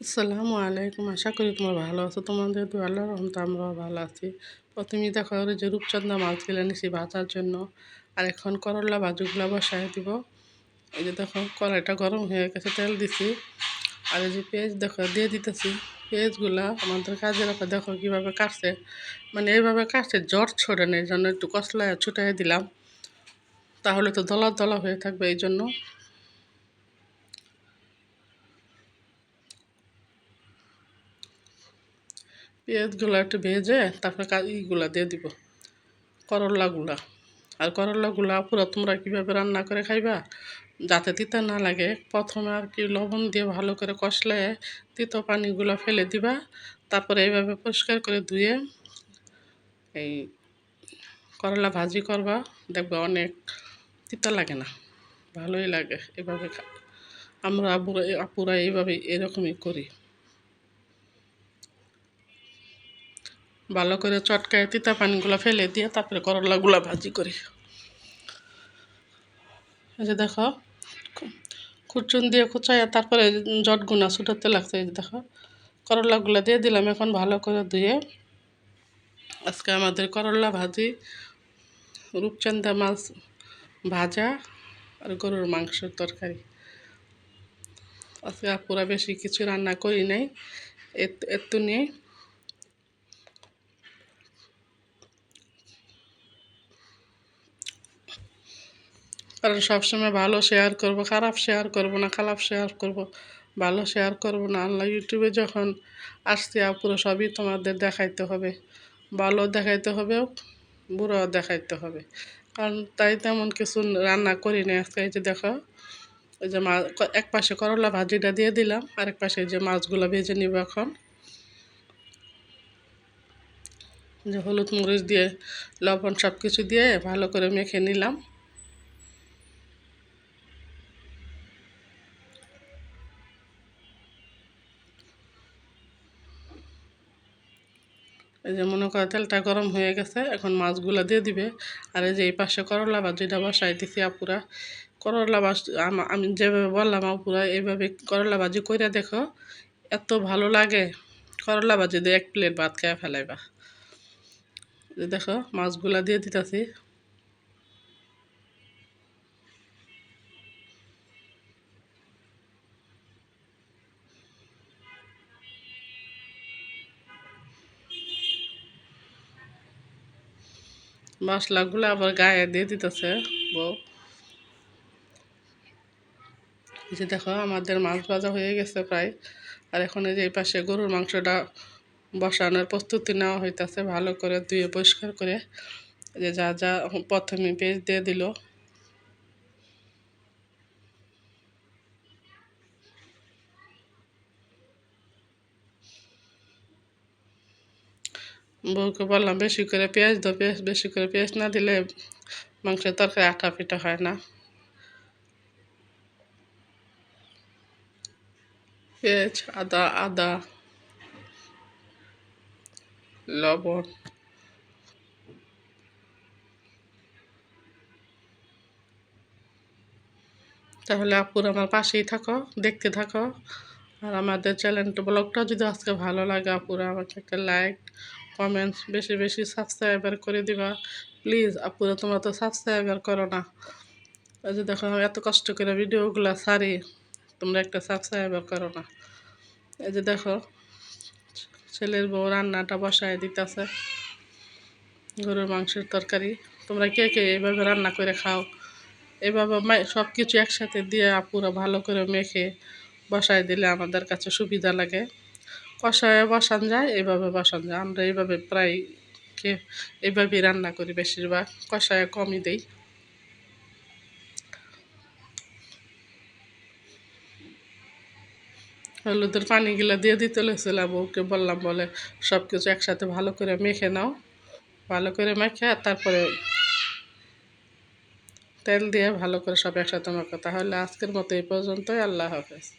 আসসালামু আলাইকুম। আশা করি তোমরা ভালো আছো। তোমাদের তো আল্লাহর রহমতে আমরাও ভালো আছি। প্রথমেই দেখো ওই যে রূপচন্দা মাছগুলো নিছি ভাজার জন্য। আর এখন করলা ভাজিগুলো বসায় দিব। এই যে দেখো কড়াইটা গরম হয়ে গেছে, তেল দিছি। আর এই যে পেঁয়াজ দেখো দিয়ে দিতেছি। পেঁয়াজগুলা আমাদের কাজের আপা দেখো কীভাবে কাটছে, মানে এইভাবে কাটছে জট ছড়ে না, এই জন্য একটু কষলায় ছুটাই দিলাম, তাহলে তো দলা দলা হয়ে থাকবে এই জন্য। পেঁয়াজগুলো একটু ভেজে তারপরে ইগুলা দিয়ে দিব, করলাগুলা। আর করলাগুলা পুরো তোমরা কীভাবে রান্না করে খাইবা যাতে তিতা না লাগে, প্রথমে আর কি লবণ দিয়ে ভালো করে কষলে তিতো পানিগুলো ফেলে দিবা। তারপরে এইভাবে পরিষ্কার করে ধুয়ে এই করলা ভাজি করবা, দেখবা অনেক তিতা লাগে না, ভালোই লাগে এভাবে। আমরা আপুরা এইভাবে এরকমই করি, ভালো করে চটকায় তিতা পানিগুলো ফেলে দিয়ে তারপরে করলাগুলা ভাজি করি। এই যে দেখো খুরচুন দিয়ে খুচাইয়া তারপরে জটগুনা ছুটাতে লাগছে। এই যে দেখো করলাগুলা দিয়ে দিলাম, এখন ভালো করে ধুয়ে। আজকে আমাদের করলা ভাজি, রূপচান্দা মাছ ভাজা আর গরুর মাংসের তরকারি। আজকে পুরা বেশি কিছু রান্না করি নাই, এত নিয়ে। কারণ সবসময় ভালো শেয়ার করব, খারাপ শেয়ার করব না, খারাপ শেয়ার করব, ভালো শেয়ার করব না। আল্লাহ ইউটিউবে যখন আসছে পুরো সবই তোমাদের দেখাইতে হবে, ভালো দেখাইতে হবে, বুড়াও দেখাইতে হবে। কারণ তাই তেমন কিছু রান্না করি না আজকে। এই যে দেখো ওই যে এক পাশে করলা ভাজিটা দিয়ে দিলাম, আরেক পাশে যে মাছগুলো ভেজে নিব এখন। যে হলুদ মরিচ দিয়ে লবণ সব কিছু দিয়ে ভালো করে মেখে নিলাম। এই যে মনে করো তেলটা গরম হয়ে গেছে, এখন মাছগুলো দিয়ে দিবে। আর এই যে এই পাশে করলা ভাজিটা বসাই দিছি আপুরা। করলা ভাজি আমি যেভাবে বললাম আপুরা এইভাবে করলা ভাজি করে দেখো, এত ভালো লাগে। করলা ভাজি দিয়ে এক প্লেট ভাত খেয়ে ফেলাইবা। দেখো মাছগুলা দিয়ে দিতেছি। মশলাগুলো আবার গায়ে দিয়ে দিতেছে বউ। এই যে দেখো আমাদের মাছ ভাজা হয়ে গেছে প্রায়। আর এখন এই যে এই পাশে গরুর মাংসটা বসানোর প্রস্তুতি নেওয়া হইতেছে, ভালো করে ধুয়ে পরিষ্কার করে। যে যা যা প্রথমে পেস্ট দিয়ে দিল। বউকে বললাম বেশি করে পেঁয়াজ দাও, বেশি করে পেঁয়াজ না দিলে মাংসের তরকারি আঠা পিঠা হয় না। পেঁয়াজ, আদা, লবণ। তাহলে আপুর আমার পাশেই থাকো, দেখতে থাকো। আর আমাদের চ্যানেলটা ব্লগটা যদি আজকে ভালো লাগে আপুরা আমাকে একটা লাইক, কমেন্টস, বেশি বেশি সাবস্ক্রাইবার করে দিবা প্লিজ। আপুরা তোমরা তো সাবস্ক্রাইবার করো না। এই যে দেখো এত কষ্ট করে ভিডিওগুলো ছাড়ি, তোমরা একটা সাবস্ক্রাইবার করো না। এই যে দেখো ছেলের বউ রান্নাটা বসায় দিতেছে, গরুর মাংসের তরকারি। তোমরা কে কে এইভাবে রান্না করে খাও? এভাবে সব কিছু একসাথে দিয়ে পুরো ভালো করে মেখে বসায় দিলে আমাদের কাছে সুবিধা লাগে। কষায় বসান যায়, এইভাবে বসান যায়। আমরা এইভাবে প্রায় এইভাবেই রান্না করি, বেশিরভাগ কষায় কমই দেই। হলুদের পানিগুলো দিয়ে দিতে লেগেছিলাম, ওকে বললাম বলে সব কিছু একসাথে ভালো করে মেখে নাও, ভালো করে মেখে তারপরে তেল দিয়ে ভালো করে সব একসাথে মাখো। তাহলে আজকের মতো এই পর্যন্তই। আল্লাহ হাফেজ।